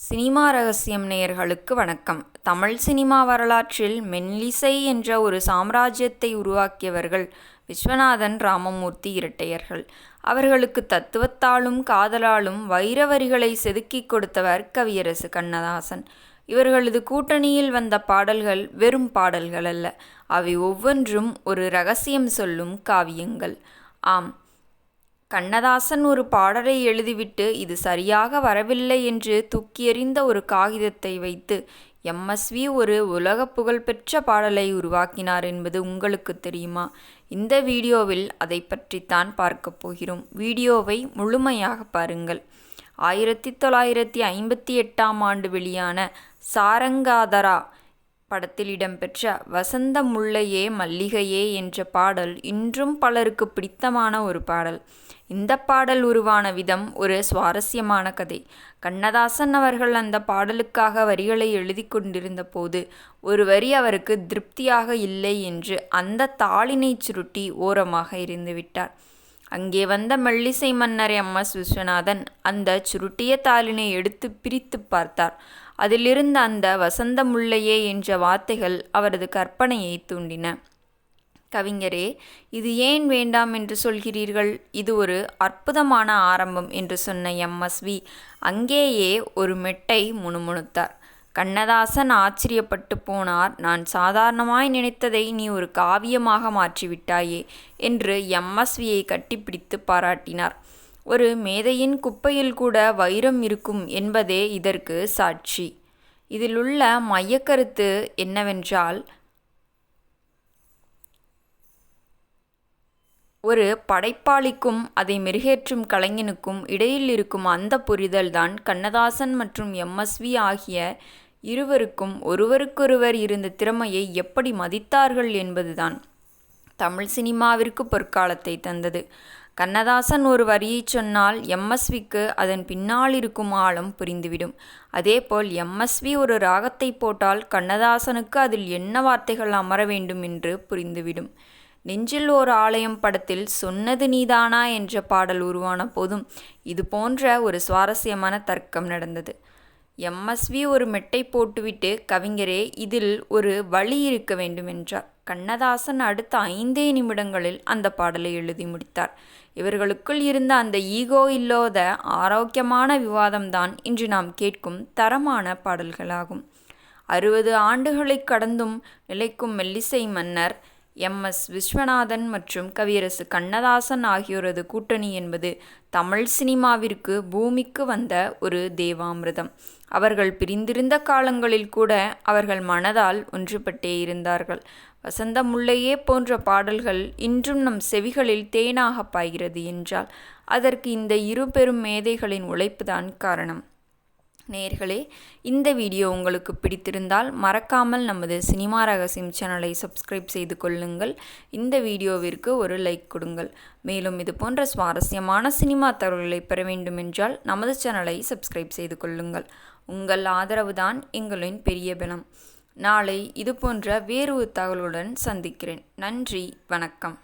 Cinema ரகசியம் நேயர்களுக்கு வணக்கம். தமிழ் சினிமா வரலாற்றில் மெல்லிசை என்ற ஒரு சாம்ராஜ்யத்தை உருவாக்கியவர்கள் விஸ்வநாதன், ராமமூர்த்தி இரட்டையர்கள். அவர்களுக்கு தத்துவத்தாலும் காதலாலும் வைரவரிகளை செதுக்கிக் கொடுத்தவர் கவியரசு கண்ணதாசன். இவர்களது கூட்டணியில் வந்த பாடல்கள் வெறும் பாடல்கள் அல்ல, அவை ஒவ்வொன்றும் ஒரு ரகசியம் சொல்லும் காவியங்கள். ஆம், கண்ணதாசன் ஒரு பாடலை எழுதிவிட்டு இது சரியாக வரவில்லை என்று தூக்கியெறிந்த ஒரு காகிதத்தை வைத்து எம்எஸ்வி ஒரு உலக புகழ்பெற்ற பாடலை உருவாக்கினார் என்பது உங்களுக்கு தெரியுமா? இந்த வீடியோவில் அதை பற்றித்தான் பார்க்க போகிறோம். வீடியோவை முழுமையாக பாருங்கள். 1958 வெளியான சாரங்காதரா படத்தில் இடம்பெற்ற வசந்த முல்லையே மல்லிகையே என்ற பாடல் இன்றும் பலருக்கு பிடித்தமான ஒரு பாடல். இந்த பாடல் உருவான விதம் ஒரு சுவாரஸ்யமான கதை. கண்ணதாசன் அவர்கள் அந்த பாடலுக்காக வரிகளை எழுதி கொண்டிருந்த போது ஒரு வரி அவருக்கு திருப்தியாக இல்லை என்று அந்த தாளினை சுருட்டி ஓரமாக எறிந்துவிட்டார். அங்கே வந்த மெல்லிசை மன்னர் எம்.எஸ். விஸ்வநாதன் அந்த சுருட்டிய தாளினை எடுத்து பிரித்து பார்த்தார். அதிலிருந்த அந்த வசந்த முல்லையே என்ற வார்த்தைகள் அவரது கற்பனையை தூண்டின. கவிஞரே, இது ஏன் வேண்டாம் என்று சொல்கிறீர்கள்? இது ஒரு அற்புதமான ஆரம்பம் என்று சொன்ன எம்எஸ்வி அங்கேயே ஒரு மெட்டை முணுமுணுத்தார். கண்ணதாசன் ஆச்சரியப்பட்டு போனார். நான் சாதாரணமாய் நினைத்ததை நீ ஒரு காவியமாக மாற்றிவிட்டாயே என்று எம்எஸ்வியை கட்டிப்பிடித்து பாராட்டினார். ஒரு மேதையின் குப்பையில் கூட வைரம் இருக்கும் என்பதே இதற்கு சாட்சி. இதில் உள்ள மையக்கருத்து என்னவென்றால், ஒரு படைப்பாளிக்கும் அதை மெருகேற்றும் கலைஞனுக்கும் இடையில் இருக்கும் அந்த புரிதல்தான் கண்ணதாசன் மற்றும் எம்எஸ்வி ஆகிய இருவருக்கும் ஒருவருக்கொருவர் இருந்த திறமையை எப்படி மதித்தார்கள் என்பதுதான் தமிழ் சினிமாவிற்கு பொற்காலத்தை தந்தது. கண்ணதாசன் ஒரு வரியை சொன்னால் எம்எஸ்விக்கு அதன் பின்னால் இருக்கும் ஆழம் புரிந்துவிடும். அதேபோல் எம்எஸ்வி ஒரு ராகத்தை போட்டால் கண்ணதாசனுக்கு அதில் என்ன வார்த்தைகள் அமர வேண்டும் என்று புரிந்துவிடும். நெஞ்சில் ஓர் ஆலயம் படத்தில் சொன்னது நீதானா என்ற பாடல் உருவான போதும் இது போன்ற ஒரு சுவாரஸ்யமான தர்க்கம் நடந்தது. எம்எஸ்வி ஒரு மெட்டை போட்டுவிட்டு, கவிஞரே, இதில் ஒரு வழி இருக்க வேண்டும் என்றார். கண்ணதாசன் அடுத்த 5 நிமிடங்களில் அந்த பாடலை எழுதி முடித்தார். இவர்களுக்குள் இருந்த அந்த ஈகோ இல்லாத ஆரோக்கியமான விவாதம்தான் இன்று நாம் கேட்கும் தரமான பாடல்களாகும். 60 ஆண்டுகளை கடந்தும் நிலைக்கும் மெல்லிசை மன்னர் எம்.எஸ். விஸ்வநாதன் மற்றும் கவியரசு கண்ணதாசன் ஆகியோரது கூட்டணி என்பது தமிழ் சினிமாவிற்கு பூமிக்கு வந்த ஒரு தேவாமிர்தம். அவர்கள் பிரிந்திருந்த காலங்களில் கூட அவர்கள் மனதால் ஒன்றுபட்டே இருந்தார்கள். வசந்த முல்லையே போன்ற பாடல்கள் இன்றும் நம் செவிகளில் தேனாக பாய்கிறது என்றால் அதற்கு இந்த இரு பெரும் மேதைகளின் உழைப்புதான் காரணம். நேயர்களே, இந்த வீடியோ உங்களுக்கு பிடித்திருந்தால் மறக்காமல் நமது சினிமா ரகசியம் சேனலை சப்ஸ்கிரைப் செய்து கொள்ளுங்கள். இந்த வீடியோவிற்கு ஒரு லைக் கொடுங்கள். மேலும் இது போன்ற சுவாரஸ்யமான சினிமா தகவல்களை பெற வேண்டுமென்றால் நமது சேனலை சப்ஸ்கிரைப் செய்து கொள்ளுங்கள். உங்கள் ஆதரவுதான் எங்களின் பெரிய பலம். நாளை இது போன்ற வேறு ஒரு தகவலுடன் சந்திக்கிறேன். நன்றி, வணக்கம்.